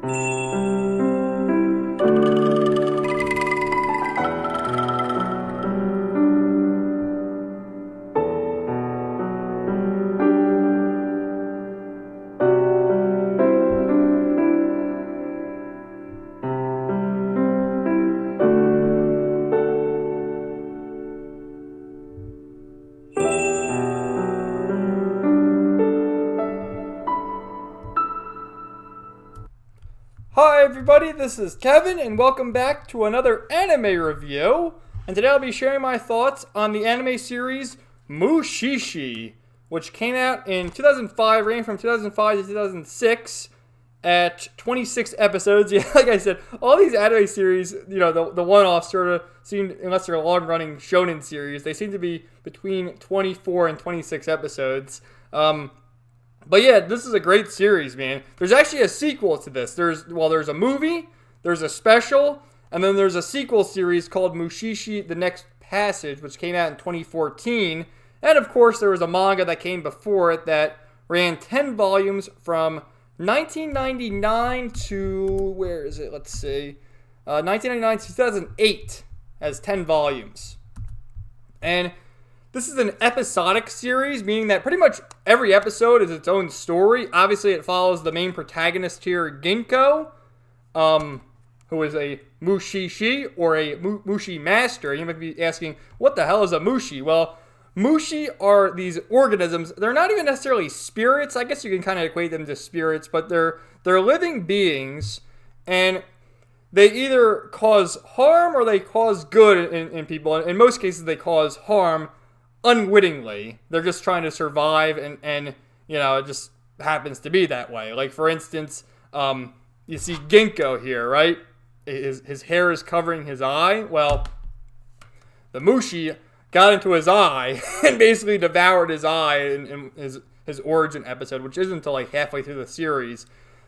Hi everybody, this is Kevin and welcome back to another anime review. And today I'll be sharing my thoughts on the anime series Mushishi, which came out in 2005, ran from 2005 to 2006 at 26 episodes. Yeah, like I said, all these anime series, the one-offs sort of seem, unless they're a long-running shonen series, they seem to be between 24 and 26 episodes. But yeah, this is a great series, man. There's actually a sequel to this. There's a movie, there's a special, and then there's a sequel series called Mushishi: The Next Passage, which came out in 2014. And of course, there was a manga that came before it that ran 10 volumes from 1999 to, where is it? Let's see. 1999 to 2008 as 10 volumes. And this is an episodic series, meaning that pretty much every episode is its own story. Obviously, it follows the main protagonist here, Ginko, who is a Mushi-shi, or a Mushi master. You might be asking, what the hell is a Mushi? Well, Mushi are these organisms. They're not even necessarily spirits. I guess you can kind of equate them to spirits, but they're living beings, and they either cause harm or they cause good in people. In most cases, they cause harm unwittingly. They're just trying to survive, and it just happens to be that way. Like, for instance, you see Ginko here, right? His hair is covering his eye. Well, the Mushi got into his eye and basically devoured his eye in his origin episode, which isn't until like halfway through the series.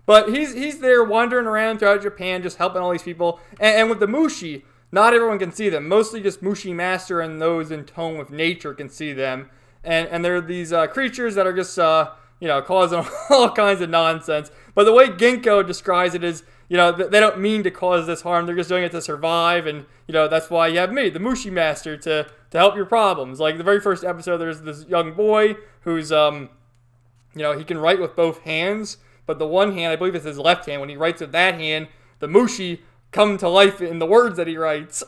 But he's there wandering around throughout Japan, just helping all these people. And with the Mushi, not everyone can see them. Mostly just Mushi Master and those in tone with nature can see them. And they're these creatures that are just, causing all kinds of nonsense. But the way Ginko describes it is, they don't mean to cause this harm. They're just doing it to survive. And, that's why you have me, the Mushi Master, to help your problems. Like the very first episode, there's this young boy who's, he can write with both hands. But the one hand, I believe it's his left hand. When he writes with that hand, the Mushi come to life in the words that he writes.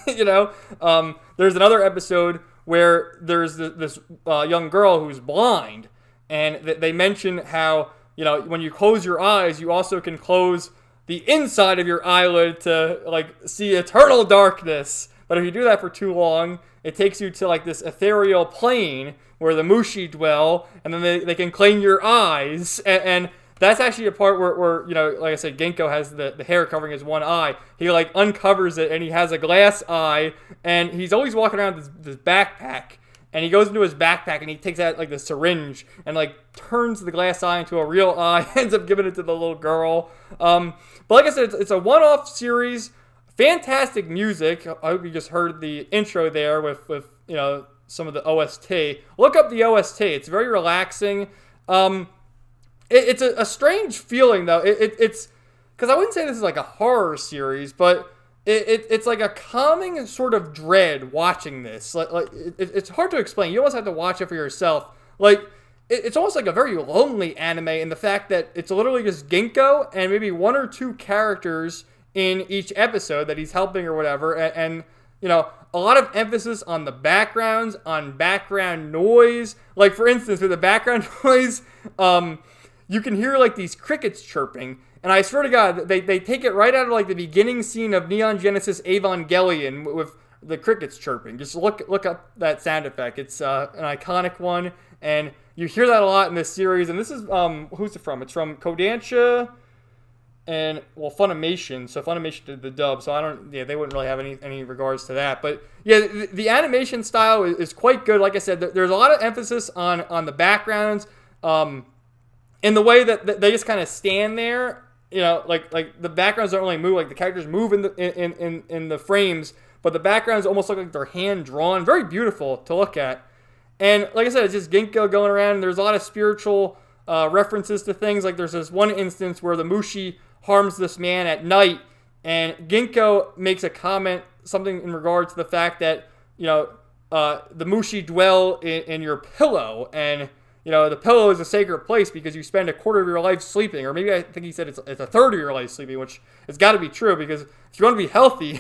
There's another episode where there's this young girl who's blind, and they mention how when you close your eyes, you also can close the inside of your eyelid to see eternal darkness. But if you do that for too long, it takes you to this ethereal plane where the Mushi dwell, and then they can claim your eyes. And that's actually a part where like I said, Ginko has the hair covering his one eye. He uncovers it, and he has a glass eye, and he's always walking around with this backpack. And he goes into his backpack, and he takes out the syringe and turns the glass eye into a real eye. Ends up giving it to the little girl. But like I said, it's a one-off series. Fantastic music. I hope you just heard the intro there with some of the OST. Look up the OST. It's very relaxing. It's a strange feeling, though. It's because I wouldn't say this is a horror series, but it's like a calming sort of dread watching this. It's hard to explain. You almost have to watch it for yourself. It's almost like a very lonely anime in the fact that it's literally just Ginko and maybe one or two characters in each episode that he's helping or whatever, and a lot of emphasis on the backgrounds, on background noise. Like, for instance, with the background noise, you can hear these crickets chirping, and I swear to God, they take it right out of the beginning scene of Neon Genesis Evangelion with the crickets chirping. Just look up that sound effect. It's an iconic one, and you hear that a lot in this series. And this is who's it from? It's from Kodansha and Funimation. So Funimation did the dub. So they wouldn't really have any regards to that. But yeah, the animation style is quite good. Like I said, there's a lot of emphasis on the backgrounds. In the way that they just kind of stand there, the backgrounds don't really move. The characters move in the frames, but the backgrounds almost look like they're hand drawn. Very beautiful to look at. And like I said, it's just Ginko going around, and there's a lot of spiritual references to things. Like there's this one instance where the Mushi harms this man at night, and Ginko makes a comment, something in regard to the fact that, the Mushi dwell in your pillow, and, the pillow is a sacred place because you spend a quarter of your life sleeping, or maybe I think he said it's a third of your life sleeping, which has got to be true, because if you want to be healthy,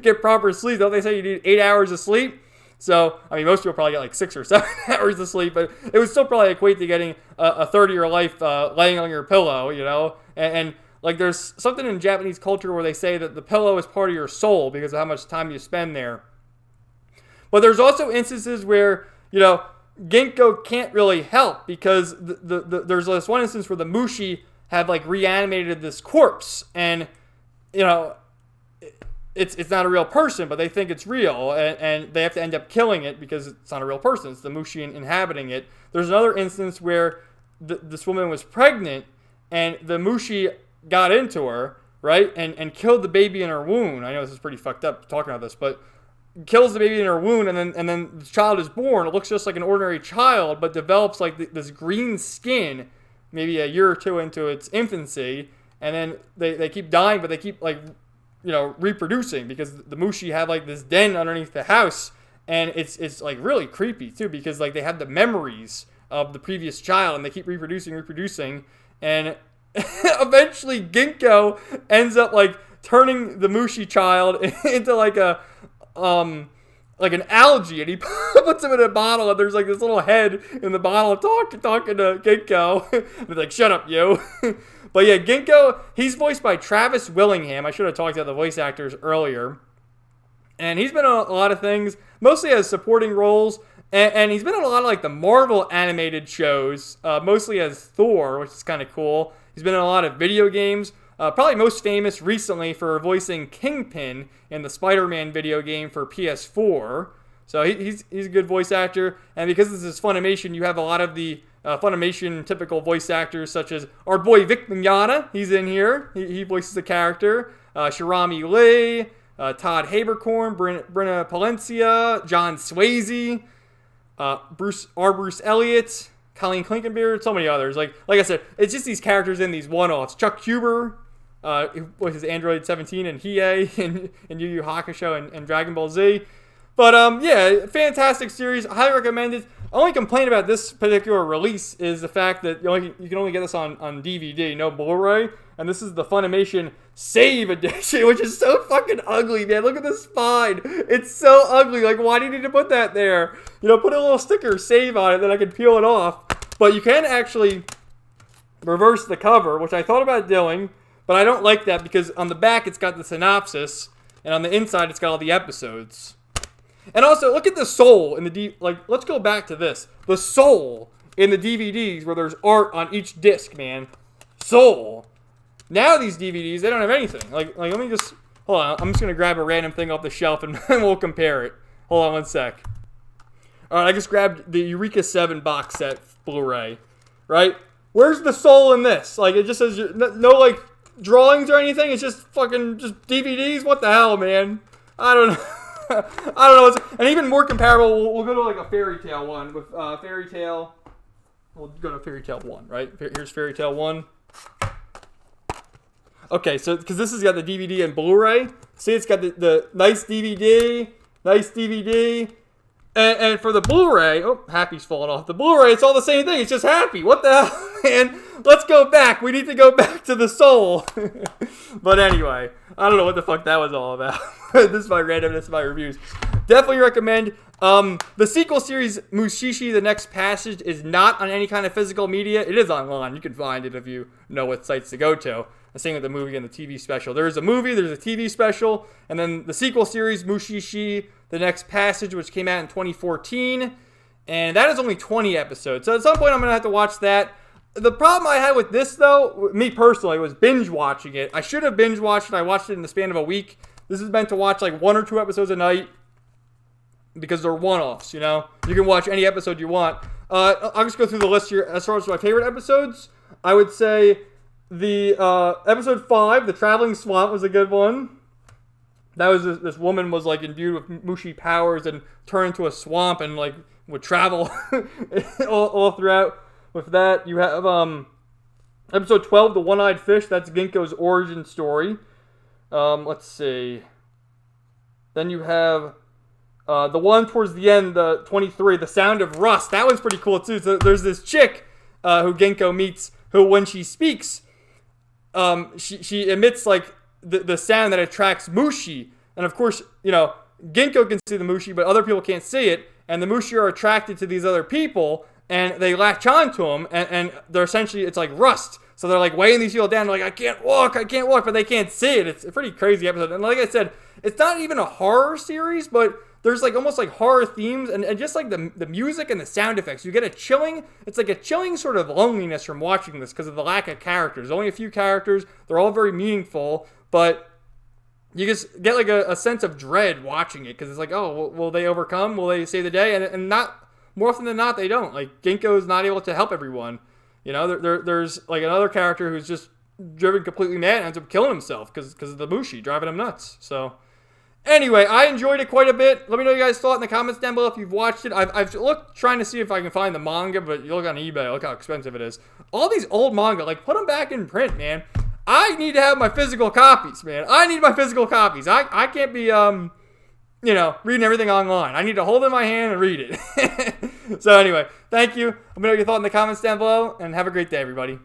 get proper sleep, don't they say you need 8 hours of sleep? So, I mean, most people probably get like 6 or 7 hours of sleep, but it would still probably equate to getting a third of your life laying on your pillow, and like there's something in Japanese culture where they say that the pillow is part of your soul because of how much time you spend there. But there's also instances where, Ginko can't really help because there's this one instance where the Mushi have like reanimated this corpse, and it's not a real person, but they think it's real, and they have to end up killing it because it's not a real person. It's the Mushi inhabiting it. There's another instance where this woman was pregnant, and the Mushi got into her, right, and killed the baby in her womb. I know this is pretty fucked up talking about this, but kills the baby in her womb, and then the child is born. It looks just like an ordinary child, but develops like this green skin maybe a year or two into its infancy, and then they keep dying, but they keep like reproducing because the Mushi have like this den underneath the house, and it's like really creepy too because like they have the memories of the previous child, and they keep reproducing, and eventually Ginko ends up like turning the Mushi child into like an algae, and he puts him in a bottle, and there's like this little head in the bottle talking to Ginko. And he's like, "Shut up, you." But yeah, Ginko, he's voiced by Travis Willingham. I should have talked about the voice actors earlier. And he's been in a lot of things, mostly as supporting roles. And he's been in a lot of like the Marvel animated shows, mostly as Thor, which is kind of cool. He's been in a lot of video games. Probably most famous recently for voicing Kingpin in the Spider-Man video game for PS4. So he's a good voice actor. And because this is Funimation, you have a lot of the Funimation typical voice actors, such as our boy Vic Mignogna. He's in here. He voices a character. Shirami Lee, Todd Haberkorn, Brenna Palencia, John Swayze, Bruce Elliott, Colleen Klinkenbeard, so many others. Like I said, it's just these characters in these one-offs. Chuck Huber, who voices Android 17 and Hiei in Yu Yu Hakusho and Dragon Ball Z. But yeah, fantastic series. I highly recommend it. Only complaint about this particular release is the fact that you can only get this on DVD, no Blu-ray. And this is the Funimation Save Edition, which is so fucking ugly, man. Look at the spine. It's so ugly. Like, why do you need to put that there? Put a little sticker, save on it, then I can peel it off. But you can actually reverse the cover, which I thought about doing, but I don't like that because on the back it's got the synopsis, and on the inside it's got all the episodes. And also, look at the soul in the let's go back to this. The soul in the DVDs where there's art on each disc, man. Soul. Now these DVDs, they don't have anything. Like let me just, hold on. I'm just going to grab a random thing off the shelf and we'll compare it. Hold on one sec. All right, I just grabbed the Eureka 7 box set Blu-ray, right? Where's the soul in this? Like, it just says no like drawings or anything. It's just fucking just DVDs. What the hell, man? I don't know. I don't know. And even more comparable, we'll go to like a Fairy Tail one with Fairy Tail. We'll go to Fairy Tail 1, right? Here's Fairy Tail 1. Okay, so because this has got the DVD and Blu-ray. See, it's got the nice DVD, and for the Blu-ray, oh, Happy's falling off. The Blu-ray, it's all the same thing. It's just Happy. What the hell, man? Let's go back. We need to go back to the soul. But anyway, I don't know what the fuck that was all about. This is my randomness of my reviews. Definitely recommend. The sequel series, Mushishi, The Next Passage, is not on any kind of physical media. It is online. You can find it if you know what sites to go to. The same with the movie and the TV special. There's a movie, there's a TV special, and then the sequel series, Mushishi, The Next Passage, which came out in 2014. And that is only 20 episodes. So at some point I'm going to have to watch that. The problem I had with this, though, me personally, was binge watching it. I should have binge watched it. I watched it in the span of a week. This is meant to watch like 1 or 2 episodes a night because they're one-offs, You can watch any episode you want. I'll just go through the list here. As far as my favorite episodes, I would say the episode 5, The Traveling Swamp, was a good one. That was this woman was like imbued with Mushi powers and turned into a swamp and like would travel all throughout. with that, you have episode 12, The One-Eyed Fish. That's Ginko's origin story. Let's see. Then you have the one towards the end, the 23, The Sound of Rust. That one's pretty cool too. So there's this chick who Ginko meets, who when she speaks, she emits like the sound that attracts Mushi. And of course, you know, Ginko can see the Mushi, but other people can't see it. And the Mushi are attracted to these other people, and they latch on to them, and they're essentially, it's like rust. So they're like weighing these people down. They're like, I can't walk, but they can't see it. It's a pretty crazy episode. And like I said, it's not even a horror series, but there's like almost like horror themes and just like the music and the sound effects. You get it's like a chilling sort of loneliness from watching this because of the lack of characters. Only a few characters. They're all very meaningful, but you just get like a sense of dread watching it because it's like, oh, will they overcome? Will they save the day? And not more often than not, they don't. Like Ginko is not able to help everyone. You know, there's like another character who's just driven completely mad and ends up killing himself because of the Mushi driving him nuts. So anyway, I enjoyed it quite a bit. Let me know what you guys thought in the comments down below if you've watched it. I've looked trying to see if I can find the manga, but you look on eBay, look how expensive it is. All these old manga, like put them back in print, man. I need to have my physical copies, man. I need my physical copies. I can't be, reading everything online. I need to hold it in my hand and read it. So anyway, thank you. Let me know what you thought in the comments down below, and have a great day, everybody.